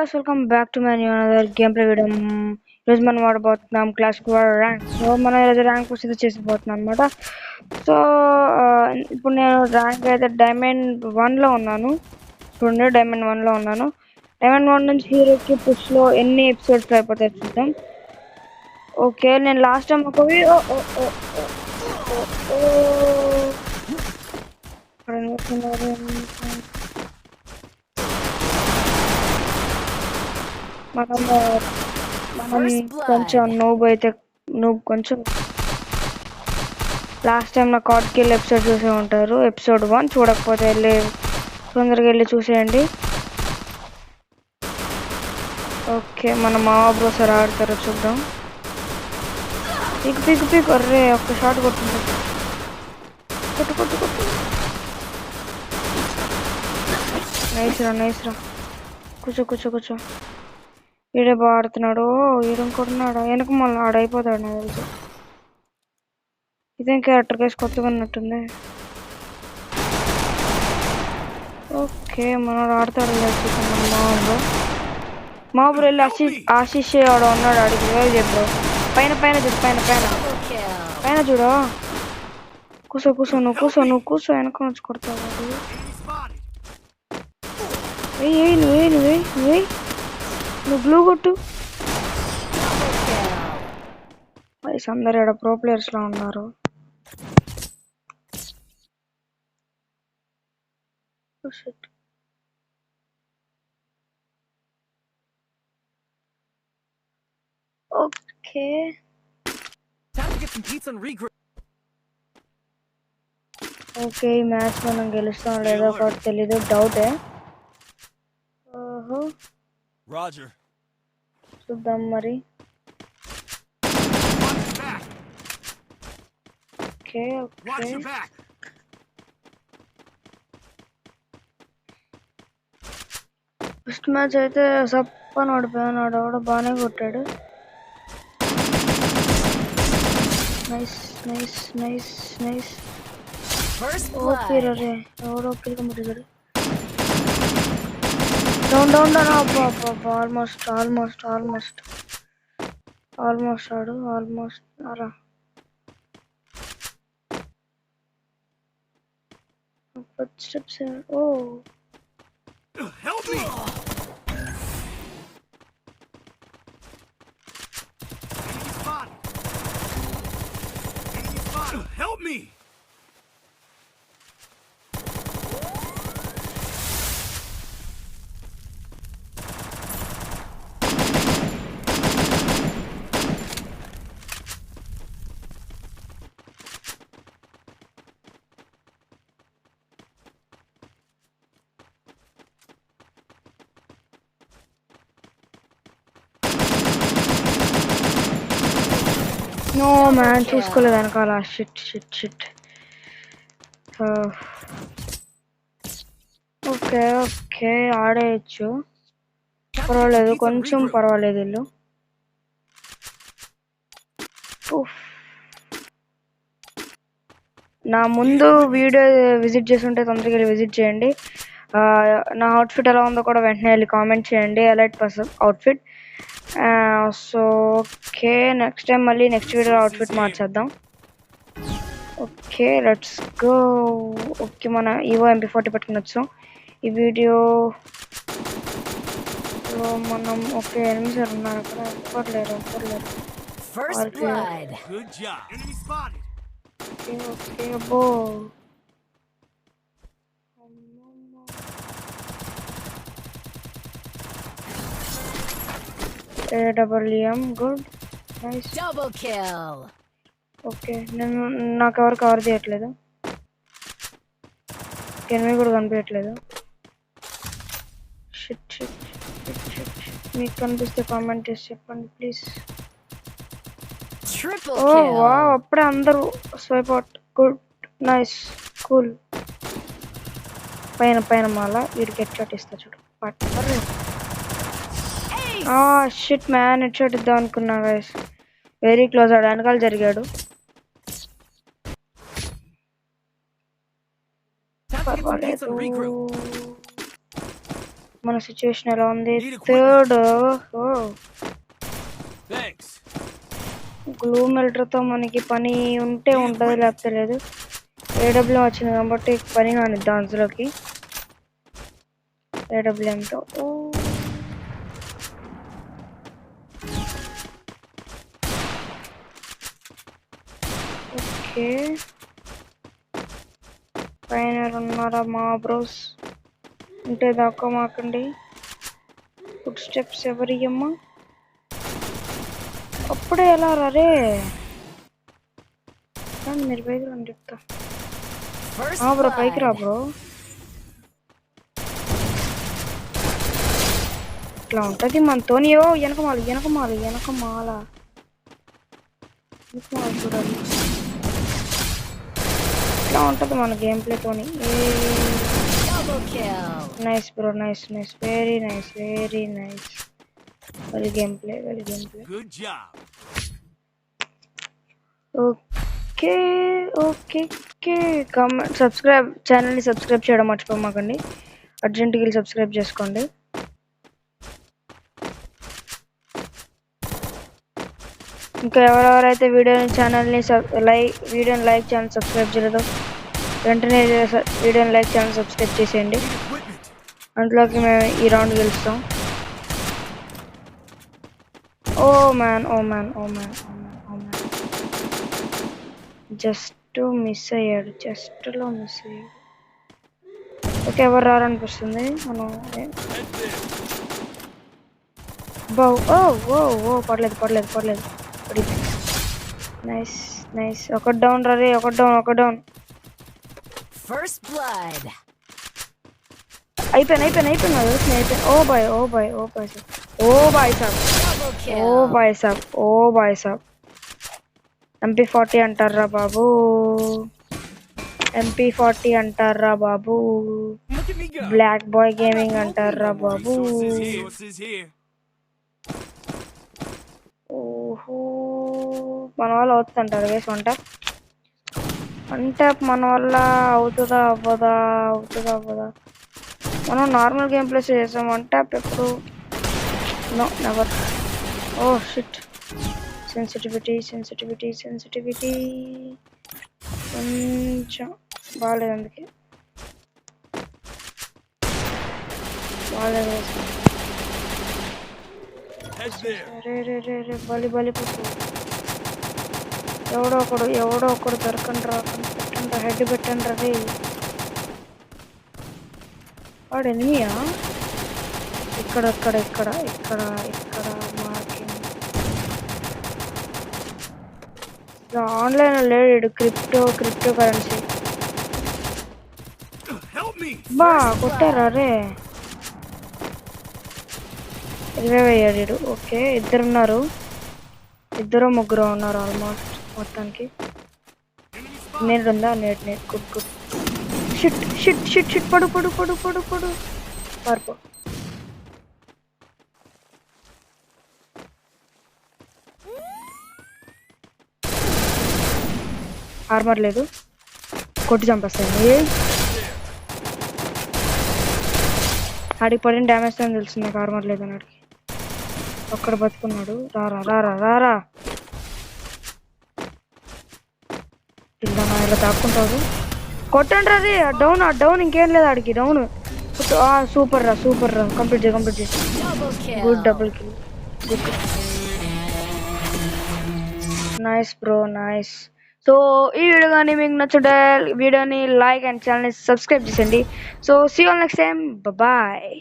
guys, welcome back to my new another gameplay video. ఈరోజు మనం ఆడబోతున్నాం classic war rank. So మనం ఈరోజు rank procedure చేసిపోతున్నాం అనమాట. సో ఇప్పుడు నేను ర్యాంక్ అయితే డైమండ్ 1లో ఉన్నాను. చూడండి, డైమండ్ 1లో ఉన్నాను. డైమండ్ 1 నుంచి హీరోకి పుష్లో ఎన్ని ఎపిసోడ్స్ అయిపోతాయి చూద్దాం. ఓకే, నేను లాస్ట్ టైం ఒక మనం కొంచెం నువ్వు కొంచెం లాస్ట్ టైం నా కార్డ్కి వెళ్ళి ఎపిసోడ్ చూసే ఉంటారు. ఎపిసోడ్ 1 చూడకపోతే వెళ్ళి తొందరగా వెళ్ళి చూసేయండి. ఓకే, మన మావా బ్రోసర్ ఆడతారో చూద్దాం. పీక్ అర్రే, ఒక్క షాట్ కొట్టు. నైస్ రా. కూర్చో. ఈడే బాగా ఆడుతున్నాడు. ఈడున్నాడు వెనక మళ్ళీ ఆడైపోతాడు నాకు తెలుసు. ఇదేం క్యారెక్టర్ కేసు కొత్తగా ఉన్నట్టుంది. ఓకే, మనోడు ఆడతాడు. మా ఊరు వెళ్ళి ఆశీష్ ఆడ ఉన్నాడు. అడిగి చెప్పు. పైన చూడు. కూసో నువ్వు కూసో. వెనక నుంచి కొడతావు. నువ్వు బ్లూ కొట్టు. అందరు ఇక్కడ ప్రో ప్లేయర్స్ లా ఉన్నారు. ఓకే, ఈ మ్యాచ్ మనం గెలుస్తాం లేదో కూడా తెలీదు, డౌటే. ఓహో, చూద్దాం మరి. ఓకే ఫస్ట్ మ్యాచ్ అయితే సప్పని ఓడిపోయాను. ఆడ బాగానే కొట్టాడు. నైస్. ఓకే రే, ఎవడో కిల్ డౌన్. ఆల్మోస్ట్ అరా. Footsteps here. Oh. Help me! Enemy spotted! Help me! No man, చూసుకోలేదు వెనకాల. షిట్. ఓకే ఆడేయచ్చు, పర్వాలేదు, కొంచెం పర్వాలేదు. వీళ్ళు నా ముందు వీడియో విజిట్ చేసి ఉంటే తొందరగా వెళ్ళి విజిట్ చేయండి. నా అవుట్ఫిట్ ఎలా ఉందో కూడా వెంటనే వెళ్ళి కామెంట్ చేయండి. Elite person outfit. So okay, next time మళ్ళీ నెక్స్ట్ వీడియో అవుట్ఫిట్ మార్చేద్దాం. Okay, let's go. ఓకే, మన ఈవో MP40 పట్టుకుని వచ్చాం ఈ వీడియోలో మనం. ఓకే, ఎనిమిది సార్ ఉన్నారు అక్కడ. ఎవ్వరు లేరు. ఓకే అబ్బో. AWM good, nice. ఓకే, నాకు ఎవరు కవర్ చేయట్లేదు. ఎనిమిది కూడా కనిపించట్లేదు. షిట్. మీకు కనిపిస్తే కామెంట్ చేసి చెప్పండి ప్లీజ్. ఓ వావ్, అప్పుడే అందరూ swipe out. Good, nice, cool. పైన మాల వీడికి హెడ్ షాట్ ఇస్తా చూడు. షిట్ మ్యాన్, హెడ్ షాట్ ఇద్దాం అనుకున్నా గైస్. Very close. ఆడు వెనకాల జరిగాడు. పర్వాలేదు. మన సిచ్యువేషన్ ఎలా ఉంది? Need equipment. Third Thanks. Glue మెల్టర్తో మనకి పని ఉంటే Need ఉంటుంది, equipment. లేకపోతే లేదు. ఏడబ్ల్యూ వచ్చింది కాబట్టి పని కానిద్దాం అందులోకి. ఏడబ్ల్యూఎంతో ఓకే. పైన ఉన్నారా మా బ్రోస్? ఉంటే దాకా మాకండి. ఫుడ్ స్టెప్స్ ఎవరి అమ్మా? అప్పుడే ఎలా రే? మీరు పైకి రండి చెప్తా. బ్రో పైకి రా బ్రో. ఇట్లా ఉంటుంది మనతోని. వెనకమాల చూడాలి. ఇట్లా ఉంటుంది మన గేమ్ ప్లేతోని. Nice bro, nice, very nice. Well game play. Good job. Okay. Comment, subscribe, ఛానల్ని సబ్స్క్రైబ్ చేయడం మర్చిపోమాకండి. అర్జెంట్గా వెళ్ళి సబ్స్క్రైబ్ చేసుకోండి. ఇంకా ఎవరెవరైతే ఛానల్ని లైక్ ఛానల్ సబ్స్క్రైబ్ చేయలేదో వెంటనే వీడియోని లైక్ ఛానల్ సబ్స్క్రైబ్ చేసేయండి. Need equipment. అందులోకి మేము ఈ రౌండ్ గెలుస్తాం. Oh man. జస్ట్ మిస్ అయ్యాడు. ఓకే, ఎవరు రారనిపిస్తుంది. మనం Head there. పడలేదు. పడింది. నైస్. ఒక డౌన్ రే. ఒక డౌన్. First blood. అయిపోయింది. ఓ బాయ్ సాబ్. MP40 అంటారా బాబు? Look at me go. Black boy gaming అంటారా బాబు? Resources here. ఓహో, మన వల్ల అవుతుందంటారు వేసి వంట. అంటే మన వల్ల అవుతుందా అవ్వదా? మనం నార్మల్ గేమ్ ప్లేస్ చేసాం. అంటే ఎప్పుడు no never. Oh shit. Sensitivity కొంచెం బాగాలేదు, అందుకే బాగాలేదు. Head there. రే బలి పుట్టు. ఎవడో ఒకడు దొరకండి రా. హెడ్ పెట్టండి రే. వాడు ఎనిమియా? ఇక్కడ మార్కింగ్. ఆన్లైన్ లేడు. Crypto currency. Help me. బా కొట్టారా రే? రివైవ్ అయ్యాడు. ఓకే, ఇద్దరు ముగ్గురు ఉన్నారు ఆల్మోస్ట్ మొత్తానికి. నేడు ఉందా? నేట్ గుడ్. షిట్. పడు. పారిపో. ఆర్మర్ లేదు, కొట్టి చంపేస్తాను. ఆడికి పడిన డ్యామేజ్ అని తెలుస్తుంది నాకు. ఆర్మర్ లేదు అని. ఆడికి ఒక్కడ బతుకున్నాడు. రారా ఇలా తాక్కుంటాడు. కొట్టండి రా. డౌన్. ఇంకేం లేదు ఆడికి. డౌన్. సూపర్ రా. కంప్లీట్ చేసి good. Double kill. Good. Nice bro, nice. So ఈ వీడియో కానీ మీకు నచ్చుంటే వీడియోని లైక్ అండ్ ఛానల్ని సబ్స్క్రైబ్ చేయండి. So see you all next time. Bye.